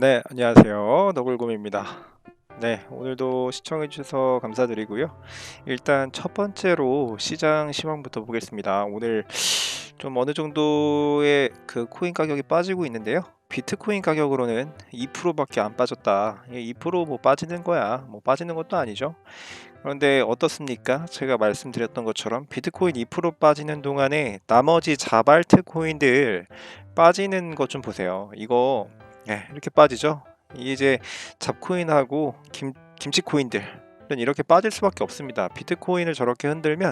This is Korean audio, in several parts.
네, 안녕하세요. 너굴곰입니다. 네, 오늘도 시청해 주셔서 감사드리고요. 일단 첫 번째로 시장 시황부터 보겠습니다. 오늘 좀 어느 정도의 그 코인 가격이 빠지고 있는데요. 비트코인 가격으로는 2%밖에 안 빠졌다. 2%뭐 빠지는 거야. 뭐 빠지는 것도 아니죠. 그런데 어떻습니까? 제가 말씀드렸던 것처럼 비트코인 2% 빠지는 동안에 나머지 자발트 코인들 빠지는 것 좀 보세요. 이거 이렇게 빠지죠. 이제 잡코인하고 김치코인들은 이렇게 빠질 수밖에 없습니다. 비트코인을 저렇게 흔들면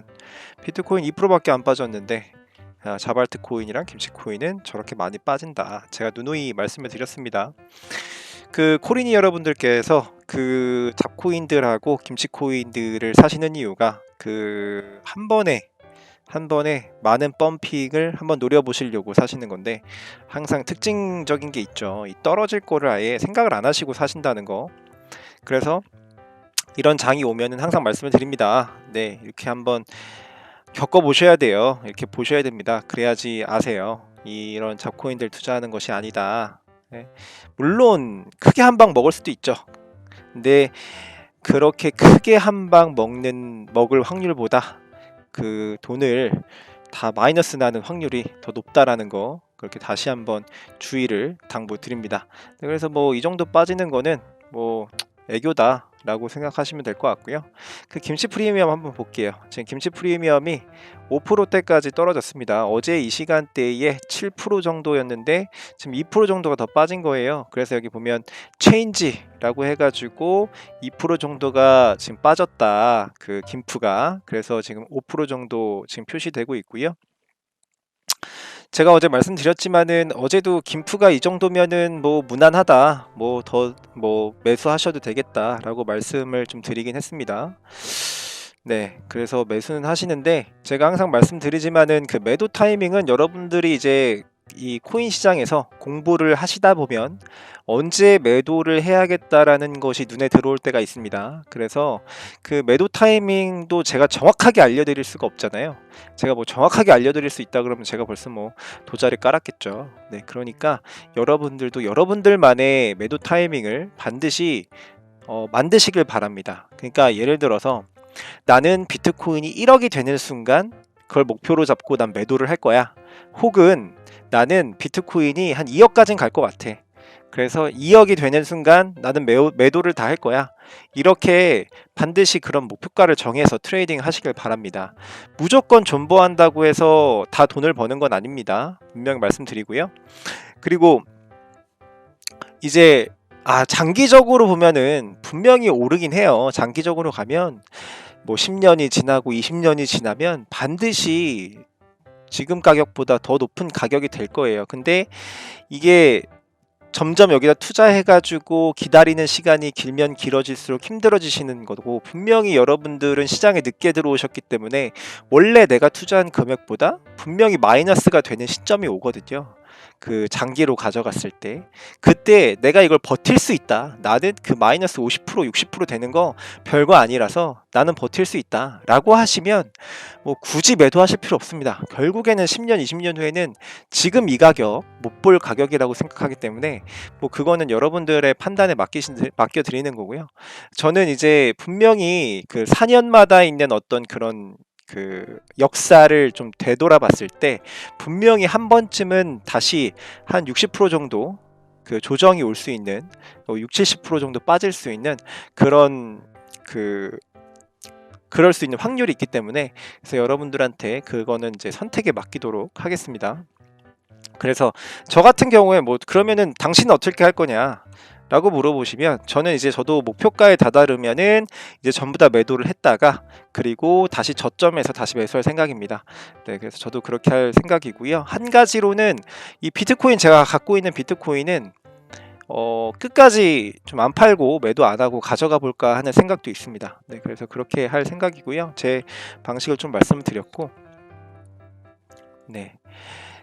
비트코인 2%밖에 안 빠졌는데 자발트 코인이랑 김치코인은 저렇게 많이 빠진다. 제가 누누이 말씀을 드렸습니다. 그 코리니 여러분들께서 그 잡코인들하고 김치코인들을 사시는 이유가 그 한 번에 많은 펌핑을 한번 노려보시려고 사시는 건데, 항상 특징적인 게 있죠. 이 떨어질 거를 아예 생각을 안 하시고 사신다는 거. 그래서 이런 장이 오면은 항상 말씀을 드립니다. 네, 이렇게 한번 겪어보셔야 돼요. 이렇게 보셔야 됩니다. 그래야지 아세요. 이런 잡코인들 투자하는 것이 아니다. 네. 물론 크게 한 방 먹을 수도 있죠. 근데 그렇게 크게 한 방 먹을 확률보다 그 돈을 다 마이너스 나는 확률이 더 높다라는 거, 그렇게 다시 한번 주의를 당부드립니다. 그래서 뭐 이 정도 빠지는 거는 뭐 애교다 라고 생각하시면 될 것 같고요. 그 김치 프리미엄 한번 볼게요. 지금 김치 프리미엄이 5%대까지 떨어졌습니다. 어제 이 시간대에 7% 정도였는데 지금 2% 정도가 더 빠진 거예요. 그래서 여기 보면 체인지라고 해가지고 2% 정도가 지금 빠졌다, 그 김프가. 그래서 지금 5% 정도 지금 표시되고 있고요. 제가 어제 말씀드렸지만은 어제도 김프가 이 정도면은 뭐 무난하다, 뭐 더 뭐 매수하셔도 되겠다라고 말씀을 좀 드리긴 했습니다. 네, 그래서 매수는 하시는데 제가 항상 말씀드리지만은 그 매도 타이밍은 여러분들이 이제 이 코인 시장에서 공부를 하시다 보면 언제 매도를 해야겠다라는 것이 눈에 들어올 때가 있습니다. 그래서 그 매도 타이밍도 제가 정확하게 알려드릴 수가 없잖아요. 제가 뭐 정확하게 알려드릴 수 있다 그러면 제가 벌써 뭐 도자를 깔았겠죠. 네, 그러니까 여러분들도 여러분들만의 매도 타이밍을 반드시 만드시길 바랍니다. 그러니까 예를 들어서 나는 비트코인이 1억이 되는 순간 그걸 목표로 잡고 난 매도를 할 거야. 혹은 나는 비트코인이 한 2억까지는 갈 것 같아. 그래서 2억이 되는 순간 나는 매도를 다 할 거야. 이렇게 반드시 그런 목표가를 정해서 트레이딩 하시길 바랍니다. 무조건 존버한다고 해서 다 돈을 버는 건 아닙니다. 분명히 말씀드리고요. 그리고 이제 장기적으로 보면은 분명히 오르긴 해요. 장기적으로 가면 뭐 10년이 지나고 20년이 지나면 반드시 지금 가격보다 더 높은 가격이 될 거예요. 근데 이게 점점 여기다 투자해가지고 기다리는 시간이 길면 길어질수록 힘들어지시는 거고, 분명히 여러분들은 시장에 늦게 들어오셨기 때문에 원래 내가 투자한 금액보다 분명히 마이너스가 되는 시점이 오거든요. 그 장기로 가져갔을 때 그때 내가 이걸 버틸 수 있다, 나는 그 마이너스 50% 60% 되는 거 별거 아니라서 나는 버틸 수 있다 라고 하시면 뭐 굳이 매도하실 필요 없습니다. 결국에는 10년 20년 후에는 지금 이 가격 못 볼 가격이라고 생각하기 때문에 뭐 그거는 여러분들의 판단에 맡겨드리는 거고요. 저는 이제 분명히 그 4년마다 있는 어떤 그런 그 역사를 좀 되돌아봤을 때 분명히 한 번쯤은 다시 한 60% 정도 그 조정이 올 수 있는, 6, 70% 정도 빠질 수 있는 그런 그 그럴 수 있는 확률이 있기 때문에, 그래서 여러분들한테 그거는 이제 선택에 맡기도록 하겠습니다. 그래서 저 같은 경우에 뭐 그러면은 당신은 어떻게 할 거냐 라고 물어보시면, 저는 이제 저도 목표가에 다다르면은 이제 전부 다 매도를 했다가 그리고 다시 저점에서 다시 매수할 생각입니다. 네, 그래서 저도 그렇게 할 생각이고요. 한 가지로는 이 비트코인, 제가 갖고 있는 비트코인은 끝까지 좀 안 팔고 매도 안 하고 가져가 볼까 하는 생각도 있습니다. 네, 그래서 그렇게 할 생각이고요. 제 방식을 좀 말씀을 드렸고, 네.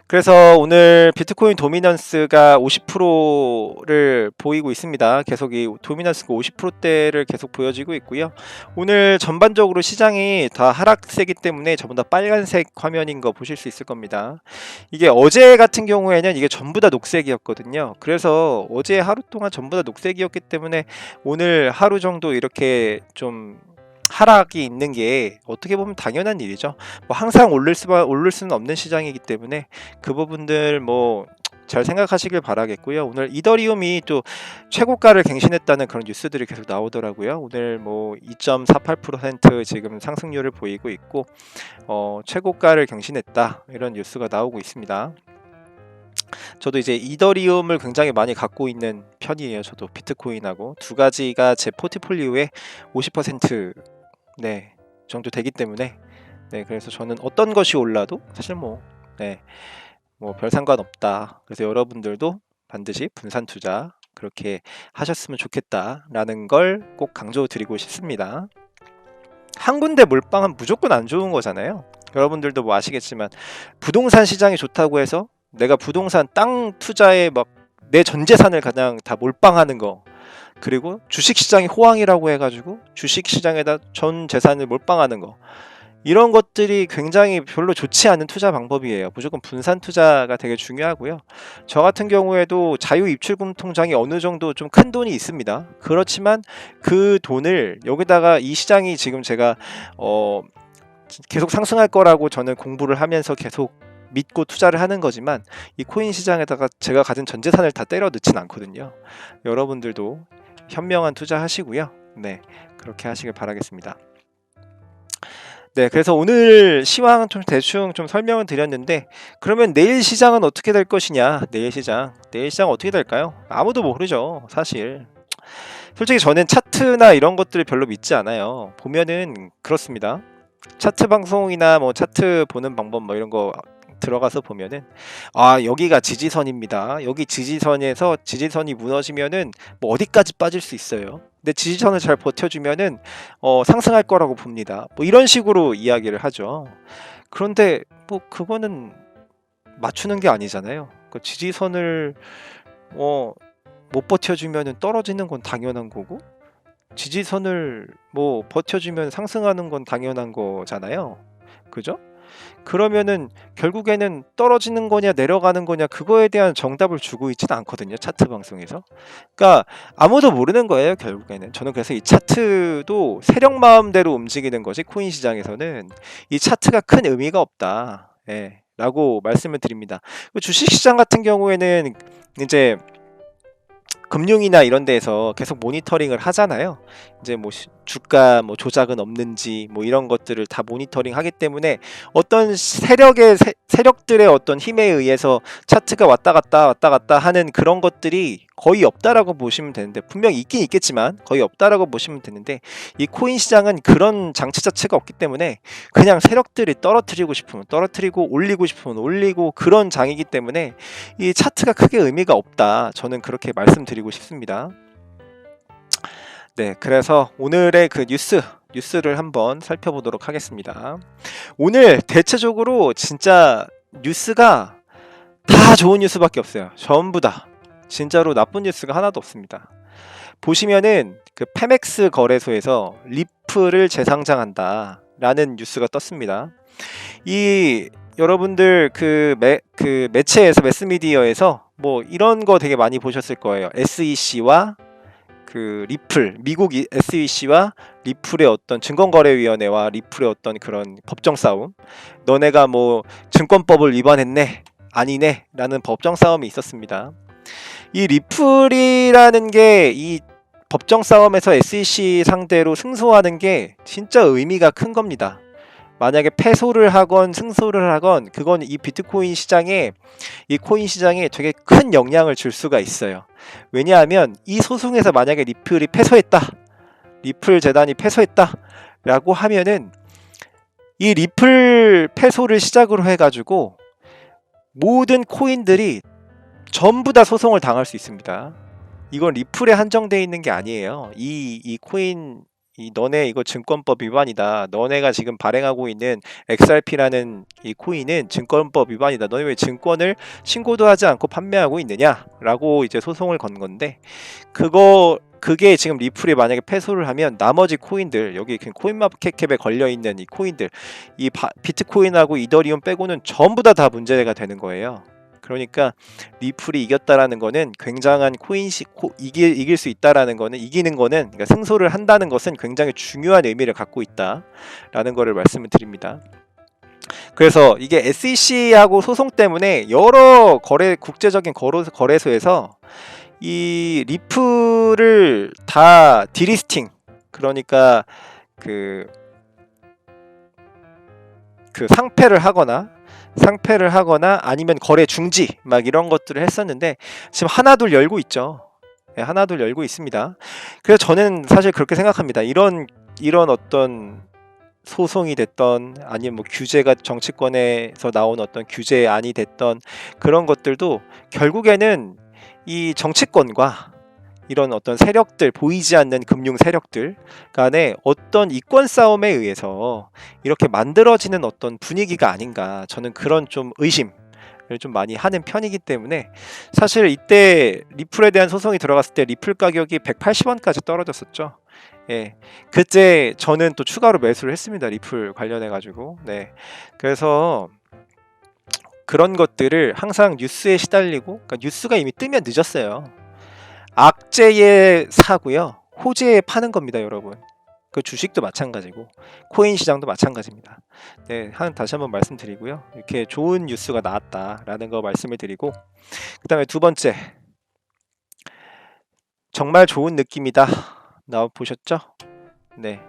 그래서 오늘 비트코인 도미넌스가 50%를 보이고 있습니다. 계속 이 도미넌스가 50%대를 계속 보여지고 있고요. 오늘 전반적으로 시장이 다 하락세기 때문에 전부 다 빨간색 화면인 거 보실 수 있을 겁니다. 이게 어제 같은 경우에는 이게 전부 다 녹색이었거든요. 그래서 어제 하루 동안 전부 다 녹색이었기 때문에 오늘 하루 정도 이렇게 좀 하락이 있는 게 어떻게 보면 당연한 일이죠. 뭐 항상 오를 수는 없는 시장이기 때문에 그 부분들 뭐 잘 생각하시길 바라겠고요. 오늘 이더리움이 또 최고가를 갱신했다는 그런 뉴스들이 계속 나오더라고요. 오늘 뭐 2.48% 지금 상승률을 보이고 있고 최고가를 갱신했다 이런 뉴스가 나오고 있습니다. 저도 이제 이더리움을 굉장히 많이 갖고 있는 편이에요. 저도 비트코인하고 두 가지가 제 포트폴리오의 50% 네, 정도 되기 때문에 네, 그래서 저는 어떤 것이 올라도 사실 뭐 별 상관없다. 그래서 여러분들도 반드시 분산 투자 그렇게 하셨으면 좋겠다라는 걸 꼭 강조드리고 싶습니다. 한 군데 몰빵은 무조건 안 좋은 거잖아요. 여러분들도 뭐 아시겠지만 부동산 시장이 좋다고 해서 내가 부동산 땅 투자에 막 내 전 재산을 그냥 다 몰빵하는 거, 그리고 주식시장이 호황이라고 해가지고 주식시장에다 전 재산을 몰빵하는 거, 이런 것들이 굉장히 별로 좋지 않은 투자 방법이에요. 무조건 분산 투자가 되게 중요하고요. 저 같은 경우에도 자유입출금 통장이 어느 정도 좀 큰 돈이 있습니다. 그렇지만 그 돈을 여기다가 이 시장이 지금 제가 계속 상승할 거라고 저는 공부를 하면서 계속 믿고 투자를 하는 거지만 이 코인 시장에다가 제가 가진 전 재산을 다 때려 넣진 않거든요. 여러분들도 현명한 투자 하시고요. 네, 그렇게 하시길 바라겠습니다. 네, 그래서 오늘 시황 좀 대충 좀 설명을 드렸는데, 그러면 내일 시장은 어떻게 될 것이냐? 내일 시장 어떻게 될까요? 아무도 모르죠, 사실. 솔직히 저는 차트나 이런 것들을 별로 믿지 않아요. 보면은 그렇습니다. 차트 방송이나 뭐 차트 보는 방법 뭐 이런 거 들어가서 보면은 여기가 지지선입니다. 여기 지지선에서 지지선이 무너지면은 뭐 어디까지 빠질 수 있어요. 근데 지지선을 잘 버텨주면은 상승할 거라고 봅니다. 뭐 이런 식으로 이야기를 하죠. 그런데 뭐 그거는 맞추는 게 아니잖아요. 그 지지선을 못 버텨주면은 떨어지는 건 당연한 거고, 지지선을 뭐 버텨주면 상승하는 건 당연한 거잖아요. 그죠? 그러면은 결국에는 떨어지는 거냐 내려가는 거냐 그거에 대한 정답을 주고 있지는 않거든요, 차트 방송에서. 그러니까 아무도 모르는 거예요, 결국에는. 저는 그래서 이 차트도 세력 마음대로 움직이는 것이 코인 시장에서는 이 차트가 큰 의미가 없다. 예, 라고 말씀을 드립니다. 주식시장 같은 경우에는 이제 금융이나 이런 데에서 계속 모니터링을 하잖아요. 이제 뭐 주가 뭐 조작은 없는지 뭐 이런 것들을 다 모니터링 하기 때문에 어떤 세력들의 어떤 힘에 의해서 차트가 왔다 갔다 하는 그런 것들이 거의 없다라고 보시면 되는데, 분명 있긴 있겠지만 거의 없다라고 보시면 되는데, 이 코인 시장은 그런 장치 자체가 없기 때문에 그냥 세력들이 떨어뜨리고 싶으면 떨어뜨리고 올리고 싶으면 올리고 그런 장이기 때문에 이 차트가 크게 의미가 없다, 저는 그렇게 말씀드리고 싶습니다. 네, 그래서 오늘의 그 뉴스를 한번 살펴보도록 하겠습니다. 오늘 대체적으로 진짜 뉴스가 다 좋은 뉴스밖에 없어요. 전부 다 진짜로 나쁜 뉴스가 하나도 없습니다. 보시면은 그 페맥스 거래소에서 리플을 재상장한다 라는 뉴스가 떴습니다. 이 여러분들 그 매체에서, 매스미디어에서 뭐 이런 거 되게 많이 보셨을 거예요. SEC와 그 리플, 미국 SEC와 리플의 어떤 증권거래위원회와 리플의 어떤 그런 법정 싸움, 너네가 뭐 증권법을 위반했네 아니네 라는 법정 싸움이 있었습니다. 이 리플이라는 게 이 법정 싸움에서 SEC 상대로 승소하는 게 진짜 의미가 큰 겁니다. 만약에 패소를 하건 승소를 하건 그건 이 비트코인 시장에, 이 코인 시장에 되게 큰 영향을 줄 수가 있어요. 왜냐하면 이 소송에서 만약에 리플이 패소했다, 리플 재단이 패소했다 라고 하면은 이 리플 패소를 시작으로 해가지고 모든 코인들이 전부 다 소송을 당할 수 있습니다. 이건 리플에 한정되어 있는 게 아니에요. 이 코인 이 너네 이거 증권법 위반이다. 너네가 지금 발행하고 있는 XRP라는 이 코인은 증권법 위반이다. 너네 왜 증권을 신고도 하지 않고 판매하고 있느냐라고 이제 소송을 건 건데, 그게 지금 리플이 만약에 패소를 하면 나머지 코인들, 여기 코인마켓캡에 걸려 있는 이 코인들, 비트코인하고 이더리움 빼고는 전부 다 문제가 되는 거예요. 그러니까 리플이 이겼다라는 거는 굉장한 이길 수 있다라는 거는, 이기는 거는, 그러니까 승소를 한다는 것은 굉장히 중요한 의미를 갖고 있다라는 거를 말씀을 드립니다. 그래서 이게 SEC하고 소송 때문에 여러 국제적인 거래소에서 이 리플을 다 디리스팅, 그러니까 그 상패를 하거나 아니면 거래 중지 막 이런 것들을 했었는데, 지금 하나둘 열고 있죠. 네, 하나둘 열고 있습니다. 그래서 저는 사실 그렇게 생각합니다. 이런 어떤 소송이 됐던, 아니면 뭐 규제가, 정치권에서 나온 어떤 규제안이 됐던 그런 것들도 결국에는 이 정치권과 이런 어떤 세력들, 보이지 않는 금융 세력들 간의 어떤 이권 싸움에 의해서 이렇게 만들어지는 어떤 분위기가 아닌가, 저는 그런 좀 의심을 좀 많이 하는 편이기 때문에, 사실 이때 리플에 대한 소송이 들어갔을 때 리플 가격이 180원까지 떨어졌었죠. 예, 그때 저는 또 추가로 매수를 했습니다. 리플 관련해 가지고. 네, 그래서 그런 것들을 항상 뉴스에 시달리고, 그러니까 뉴스가 이미 뜨면 늦었어요. 악재에 사고요, 호재에 파는 겁니다, 여러분. 그 주식도 마찬가지고 코인 시장도 마찬가지입니다. 네, 다시 한번 말씀드리고요. 이렇게 좋은 뉴스가 나왔다라는 거 말씀을 드리고, 그 다음에 두 번째, 정말 좋은 느낌이다 나와 보셨죠? 네,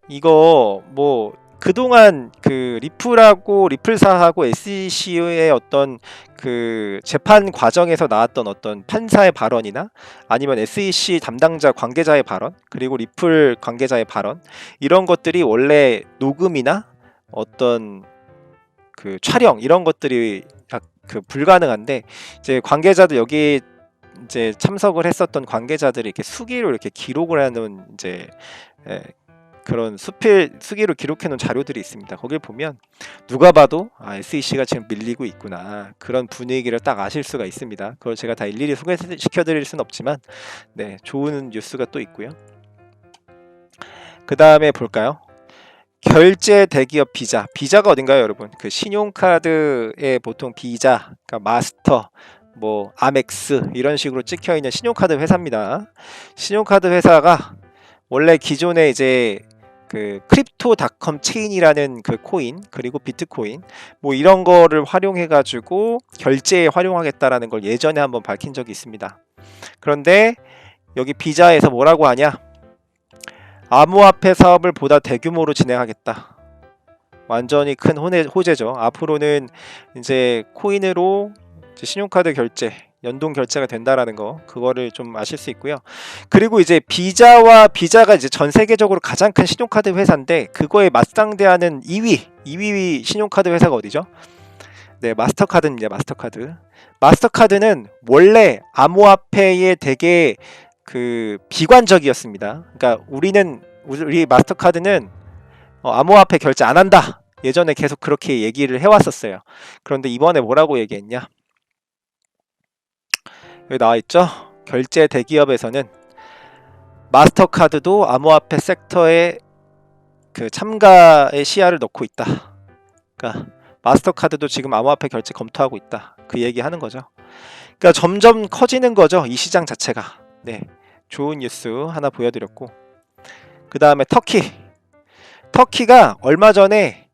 이거 뭐 그동안 그 리플사하고 SEC의 어떤 그 재판 과정에서 나왔던 어떤 판사의 발언이나 아니면 SEC 담당자 관계자의 발언, 그리고 리플 관계자의 발언, 이런 것들이 원래 녹음이나 어떤 그 촬영, 이런 것들이 불가능한데, 이제 관계자들, 여기 이제 참석을 했었던 관계자들이 이렇게 수기로 이렇게 기록을 하는 이제 그런 수기로 기록해 놓은 자료들이 있습니다. 거길 보면 누가 봐도 SEC가 지금 밀리고 있구나, 그런 분위기를 딱 아실 수가 있습니다. 그걸 제가 다 일일이 소개시켜 드릴 수는 없지만, 네, 좋은 뉴스가 또 있고요. 그 다음에 볼까요? 결제 대기업 비자가 어딘가요, 여러분? 그 신용카드에 보통 비자, 그러니까 마스터, 뭐 아멕스 이런 식으로 찍혀 있는 신용카드 회사입니다. 신용카드 회사가 원래 기존에 이제 그 크립토닷컴 체인이라는 그 코인, 그리고 비트코인 뭐 이런 거를 활용해 가지고 결제에 활용하겠다라는 걸 예전에 한번 밝힌 적이 있습니다. 그런데 여기 비자에서 뭐라고 하냐? 암호화폐 사업을 보다 대규모로 진행하겠다. 완전히 큰 호재죠. 앞으로는 이제 코인으로 이제 신용카드 결제, 연동 결제가 된다라는 거, 그거를 좀 아실 수 있고요. 그리고 이제 비자가 이제 전 세계적으로 가장 큰 신용카드 회사인데, 그거에 맞상대하는 2위 신용카드 회사가 어디죠? 네, 마스터카드입니다. 마스터카드는 원래 암호화폐에 되게 그 비관적이었습니다. 그러니까 우리 마스터카드는 암호화폐 결제 안 한다, 예전에 계속 그렇게 얘기를 해왔었어요. 그런데 이번에 뭐라고 얘기했냐? 여기 나와있죠? 결제 대기업에서는 마스터카드도 암호화폐 섹터에 그 참가의 시야를 넣고 있다. 그러니까 마스터카드도 지금 암호화폐 결제 검토하고 있다, 그 얘기 하는 거죠. 그러니까 점점 커지는 거죠, 이 시장 자체가. 네, 좋은 뉴스 하나 보여드렸고, 그 다음에 터키가 얼마 전에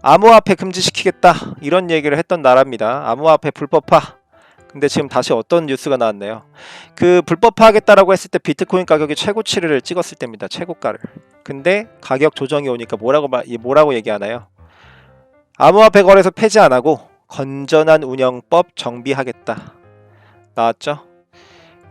암호화폐 금지시키겠다 이런 얘기를 했던 나라입니다. 암호화폐 불법화. 근데 지금 다시 어떤 뉴스가 나왔네요. 그 불법화하겠다라고 했을 때 비트코인 가격이 최고치를 찍었을 때입니다. 최고가를. 근데 가격 조정이 오니까 뭐라고 얘기하나요? 암호화폐 거래소 폐지 안 하고 건전한 운영법 정비하겠다. 나왔죠?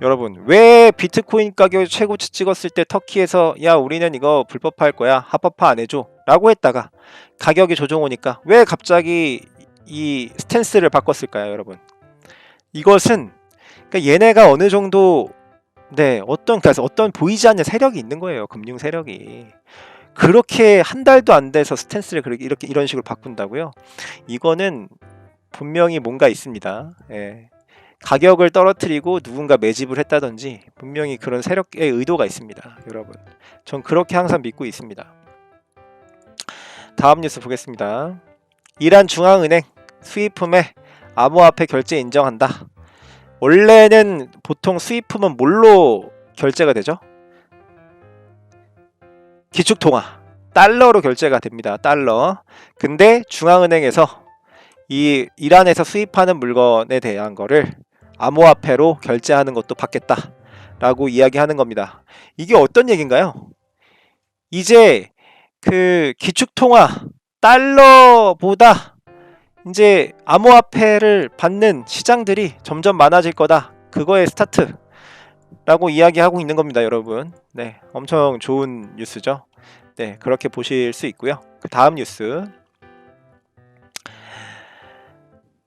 여러분, 왜 비트코인 가격이 최고치 찍었을 때 터키에서 야, 우리는 이거 불법화할 거야, 합법화 안 해줘 라고 했다가 가격이 조정 오니까 왜 갑자기 이 스탠스를 바꿨을까요, 여러분? 이것은 그러니까 얘네가 어느 정도 네, 그래서 어떤 보이지 않는 세력이 있는 거예요. 금융 세력이. 그렇게 한 달도 안 돼서 스탠스를 그렇게 이렇게 이런 식으로 바꾼다고요? 이거는 분명히 뭔가 있습니다. 예. 가격을 떨어뜨리고 누군가 매집을 했다든지 분명히 그런 세력의 의도가 있습니다. 여러분. 전 그렇게 항상 믿고 있습니다. 다음 뉴스 보겠습니다. 이란 중앙은행 수입품에 암호화폐 결제 인정한다. 원래는 보통 수입품은 뭘로 결제가 되죠? 기축통화 달러로 결제가 됩니다. 달러. 근데 중앙은행에서 이 이란에서 수입하는 물건에 대한 거를 암호화폐로 결제하는 것도 받겠다 라고 이야기하는 겁니다. 이게 어떤 얘기인가요? 이제 그 기축통화 달러보다 이제 암호화폐를 받는 시장들이 점점 많아질 거다. 그거의 스타트라고 이야기하고 있는 겁니다, 여러분. 네, 엄청 좋은 뉴스죠. 네, 그렇게 보실 수 있고요. 그 다음 뉴스.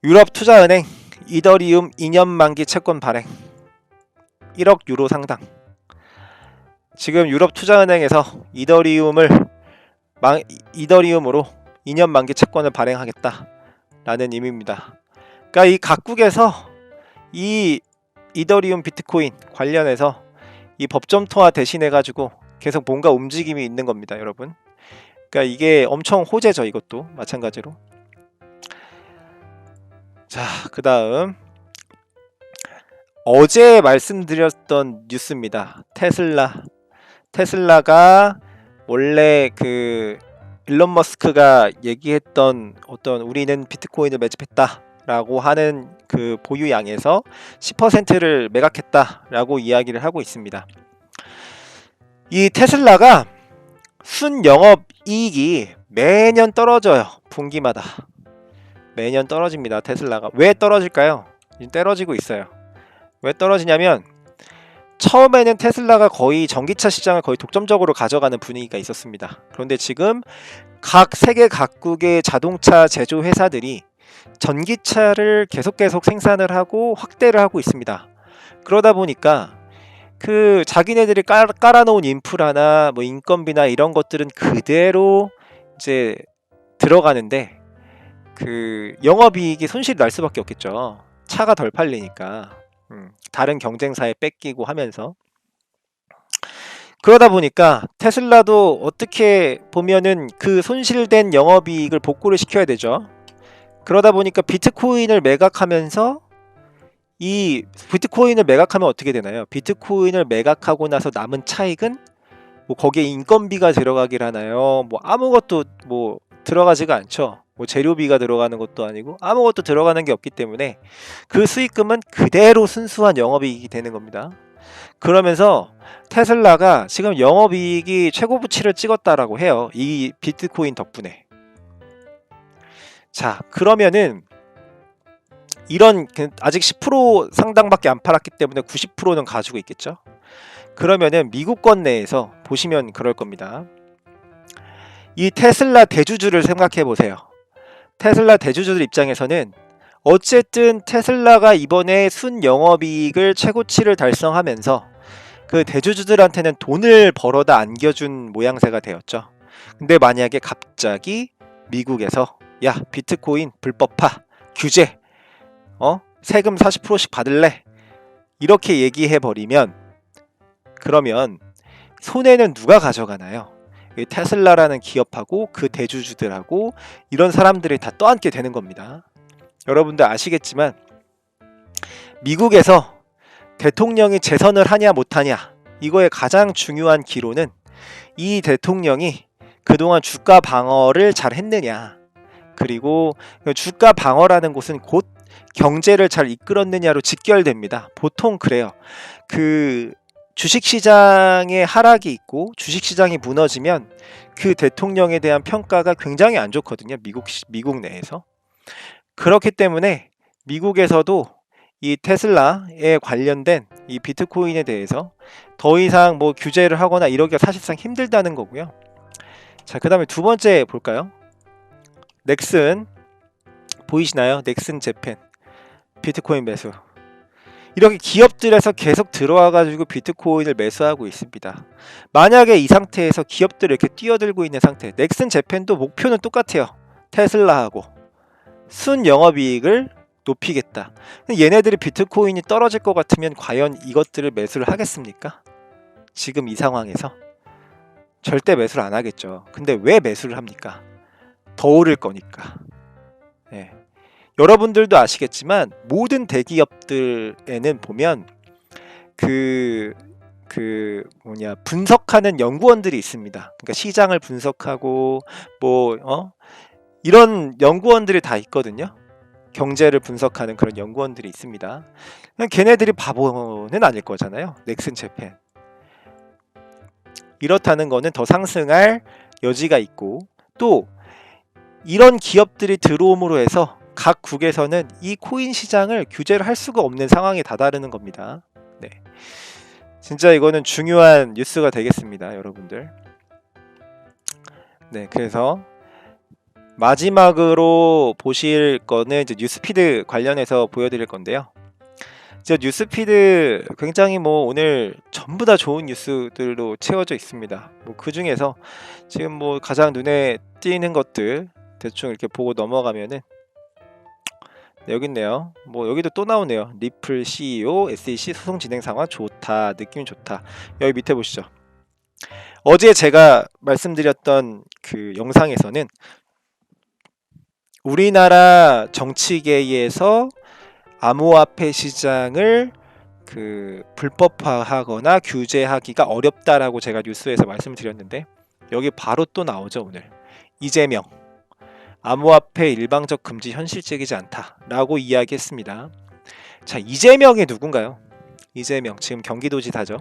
유럽 투자은행 이더리움 2년 만기 채권 발행 1억 유로 상당. 지금 유럽 투자은행에서 이더리움으로 2년 만기 채권을 발행하겠다라는 의미입니다. 그러니까 이 각국에서 이 이더리움 비트코인 관련해서 이 법정 통화 대신해 가지고 계속 뭔가 움직임이 있는 겁니다, 여러분. 그러니까 이게 엄청 호재죠, 이것도 마찬가지로. 자, 그다음 어제 말씀드렸던 뉴스입니다. 테슬라가 원래 그 일론 머스크가 얘기했던 어떤 우리는 비트코인을 매집했다라고 하는 그 보유량에서 10%를 매각했다라고 이야기를 하고 있습니다. 이 테슬라가 순영업이익이 매년 떨어져요. 분기마다 매년 떨어집니다. 테슬라가 왜 떨어질까요? 지금 떨어지고 있어요. 왜 떨어지냐면 처음에는 테슬라가 거의 전기차 시장을 거의 독점적으로 가져가는 분위기가 있었습니다. 그런데 지금 세계 각국의 자동차 제조 회사들이 전기차를 계속 생산을 하고 확대를 하고 있습니다. 그러다 보니까 그 자기네들이 깔아놓은 인프라나 뭐 인건비나 이런 것들은 그대로 이제 들어가는데 그 영업이익이 손실이 날 수밖에 없겠죠. 차가 덜 팔리니까. 다른 경쟁사에 뺏기고 하면서 그러다 보니까 테슬라도 어떻게 보면은 그 손실된 영업이익을 복구를 시켜야 되죠. 그러다 보니까 비트코인을 매각하면서 이 비트코인을 매각하면 어떻게 되나요? 비트코인을 매각하고 나서 남은 차익은 뭐 거기에 인건비가 들어가길 하나요? 뭐 아무것도 뭐 들어가지가 않죠. 뭐 재료비가 들어가는 것도 아니고 아무것도 들어가는 게 없기 때문에 그 수익금은 그대로 순수한 영업이익이 되는 겁니다. 그러면서 테슬라가 지금 영업이익이 최고치를 찍었다라고 해요. 이 비트코인 덕분에. 자, 그러면은 이런 아직 10% 상당밖에 안 팔았기 때문에 90%는 가지고 있겠죠. 그러면은 미국권 내에서 보시면 그럴 겁니다. 이 테슬라 대주주를 생각해 보세요. 테슬라 대주주들 입장에서는 어쨌든 테슬라가 이번에 순영업이익을 최고치를 달성하면서 그 대주주들한테는 돈을 벌어다 안겨준 모양새가 되었죠. 근데 만약에 갑자기 미국에서 야 비트코인 불법화 규제 세금 40%씩 받을래 이렇게 얘기해 버리면 그러면 손해는 누가 가져가나요? 테슬라라는 기업하고 그 대주주들하고 이런 사람들이 다 떠안게 되는 겁니다. 여러분들 아시겠지만 미국에서 대통령이 재선을 하냐 못하냐 이거의 가장 중요한 기로는 이 대통령이 그동안 주가 방어를 잘 했느냐 그리고 주가 방어라는 곳은 곧 경제를 잘 이끌었느냐로 직결됩니다. 보통 그래요. 그 주식시장에 하락이 있고 주식시장이 무너지면 그 대통령에 대한 평가가 굉장히 안 좋거든요. 미국 내에서. 그렇기 때문에 미국에서도 이 테슬라에 관련된 이 비트코인에 대해서 더 이상 뭐 규제를 하거나 이러기가 사실상 힘들다는 거고요. 자, 그 다음에 두 번째 볼까요? 넥슨 보이시나요? 넥슨 재팬 비트코인 매수. 이렇게 기업들에서 계속 들어와 가지고 비트코인을 매수하고 있습니다. 만약에 이 상태에서 기업들이 이렇게 뛰어들고 있는 상태, 넥슨 재팬도 목표는 똑같아요. 테슬라하고 순 영업이익을 높이겠다. 얘네들이 비트코인이 떨어질 것 같으면 과연 이것들을 매수를 하겠습니까? 지금 이 상황에서 절대 매수를 안 하겠죠. 근데 왜 매수를 합니까? 더 오를 거니까. 예. 여러분들도 아시겠지만 모든 대기업들에는 보면 그 분석하는 연구원들이 있습니다. 그러니까 시장을 분석하고 이런 연구원들이 다 있거든요. 경제를 분석하는 그런 연구원들이 있습니다. 걔네들이 바보는 아닐 거잖아요. 넥슨 재팬. 이렇다는 거는 더 상승할 여지가 있고, 또 이런 기업들이 들어옴으로 해서 각 국에서는 이 코인 시장을 규제를 할 수가 없는 상황에 다다르는 겁니다. 네. 진짜 이거는 중요한 뉴스가 되겠습니다, 여러분들. 네, 그래서 마지막으로 보실 거는 이제 뉴스피드 관련해서 보여드릴 건데요. 이제 뉴스피드 굉장히 오늘 전부 다 좋은 뉴스들로 채워져 있습니다. 그 중에서 지금 가장 눈에 띄는 것들 대충 이렇게 보고 넘어가면은, 네, 여기 있네요. 여기도 또 나오네요. 리플 CEO SEC 소송 진행 상황 좋다, 느낌이 좋다. 여기 밑에 보시죠. 어제 제가 말씀드렸던 그 영상에서는 우리나라 정치계에서 암호화폐 시장을 불법화하거나 규제하기가 어렵다라고 제가 뉴스에서 말씀을 드렸는데, 여기 바로 또 나오죠. 오늘 이재명 암호화폐 일방적 금지 현실적이지 않다라고 이야기했습니다. 자, 이재명이 누군가요? 이재명 지금 경기도지사죠.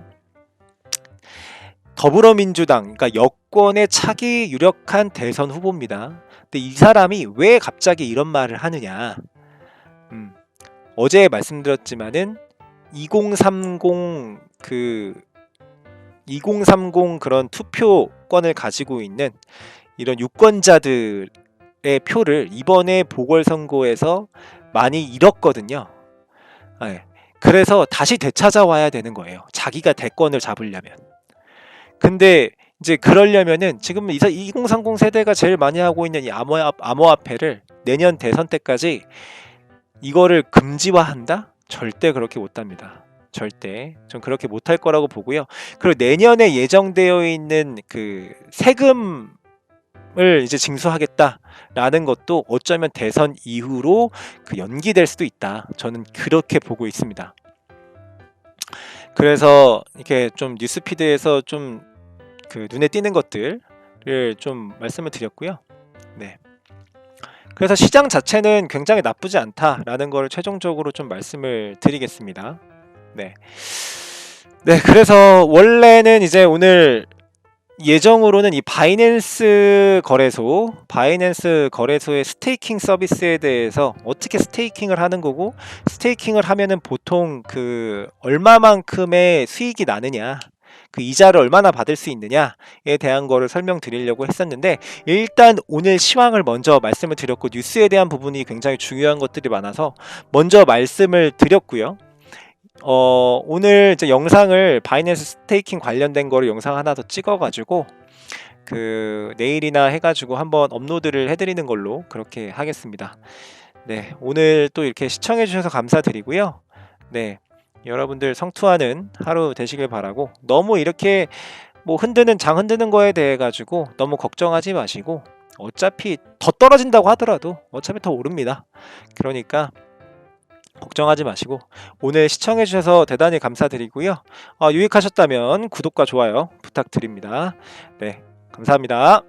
더불어민주당, 그러니까 여권의 차기 유력한 대선 후보입니다. 근데 이 사람이 왜 갑자기 이런 말을 하느냐? 어제 말씀드렸지만은 2030 그런 투표권을 가지고 있는 이런 유권자들의 표를 이번에 보궐선거에서 많이 잃었거든요. 네. 그래서 다시 되찾아와야 되는 거예요. 자기가 대권을 잡으려면. 근데 이제 그러려면은 지금 2030 세대가 제일 많이 하고 있는 이 암호화폐를 내년 대선 때까지 이거를 금지화한다? 절대 그렇게 못합니다. 절대. 전 그렇게 못할 거라고 보고요. 그리고 내년에 예정되어 있는 그 세금을 이제 징수하겠다라는 것도 어쩌면 대선 이후로 연기될 수도 있다. 저는 그렇게 보고 있습니다. 그래서 이렇게 좀 뉴스피드에서 좀 눈에 띄는 것들을 좀 말씀을 드렸고요. 네. 그래서 시장 자체는 굉장히 나쁘지 않다라는 걸 최종적으로 좀 말씀을 드리겠습니다. 네. 네, 그래서 원래는 이제 오늘 예정으로는 이 바이낸스 거래소의 스테이킹 서비스에 대해서 어떻게 스테이킹을 하는 거고, 스테이킹을 하면은 보통 얼마만큼의 수익이 나느냐, 이자를 얼마나 받을 수 있느냐에 대한 거를 설명드리려고 했었는데, 일단 오늘 시황을 먼저 말씀을 드렸고, 뉴스에 대한 부분이 굉장히 중요한 것들이 많아서 먼저 말씀을 드렸고요. 오늘 이제 영상을 바이낸스 스테이킹 관련된 거를 영상 하나 더 찍어가지고 내일이나 해가지고 한번 업로드를 해드리는 걸로 그렇게 하겠습니다. 네, 오늘 또 이렇게 시청해주셔서 감사드리고요. 네, 여러분들 성투하는 하루 되시길 바라고, 너무 이렇게 장 흔드는 거에 대해 가지고 너무 걱정하지 마시고, 어차피 더 떨어진다고 하더라도 어차피 더 오릅니다. 그러니까 걱정하지 마시고, 오늘 시청해주셔서 대단히 감사드리고요. 유익하셨다면 구독과 좋아요 부탁드립니다. 네, 감사합니다.